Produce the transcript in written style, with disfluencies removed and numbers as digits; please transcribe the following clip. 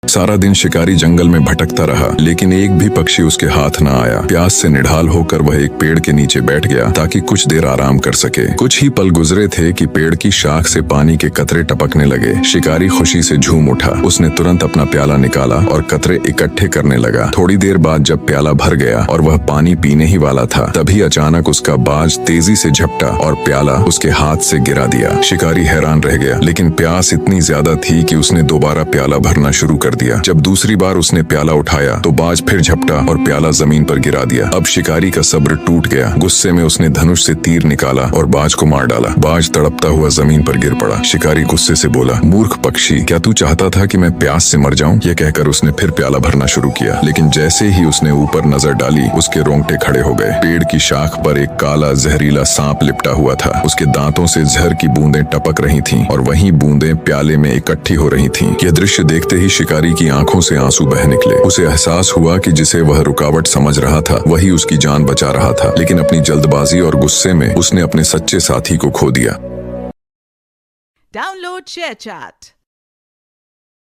सारा दिन शिकारी जंगल में भटकता रहा, लेकिन एक भी पक्षी उसके हाथ न आया। प्यास से निढाल होकर वह एक पेड़ के नीचे बैठ गया ताकि कुछ देर आराम कर सके। कुछ ही पल गुजरे थे कि पेड़ की शाख से पानी के कतरे टपकने लगे। शिकारी खुशी से झूम उठा। उसने तुरंत अपना प्याला निकाला और कतरे इकट्ठे करने लगा। थोड़ी देर बाद जब प्याला भर गया और वह पानी पीने ही वाला था, तभी अचानक उसका बाज तेजी से झपटा और प्याला उसके हाथ से गिरा दिया। शिकारी हैरान रह गया, लेकिन प्यास इतनी ज्यादा थी कि उसने दोबारा प्याला भरना शुरू कर दिया। जब दूसरी बार उसने प्याला उठाया तो बाज फिर झपटा और प्याला जमीन पर गिरा दिया। अब शिकारी का सब्र टूट गया। गुस्से में उसने धनुष से तीर निकाला और बाज को मार डाला। बाज तड़पता हुआ जमीन पर गिर पड़ा। शिकारी गुस्से से बोला, मूर्ख पक्षी, क्या तू चाहता था कि मैं प्यास से मर जाऊं? यह कहकर उसने फिर प्याला भरना शुरू किया, लेकिन जैसे ही उसने ऊपर नजर डाली, उसके रोंगटे खड़े हो गए। पेड़ की शाख पर एक काला जहरीला सांप लिपटा हुआ था। उसके दांतों से जहर की बूंदें टपक रही थीं और वही बूंदें प्याले में इकट्ठी हो रही थीं। यह दृश्य देखते ही शिकारी की आंखों से आंसू बह निकले। उसे एहसास हुआ कि जिसे वह रुकावट समझ रहा था, वही उसकी जान बचा रहा था, लेकिन अपनी जल्दबाजी और गुस्से में उसने अपने सच्चे साथी को खो दिया। Download ShareChat.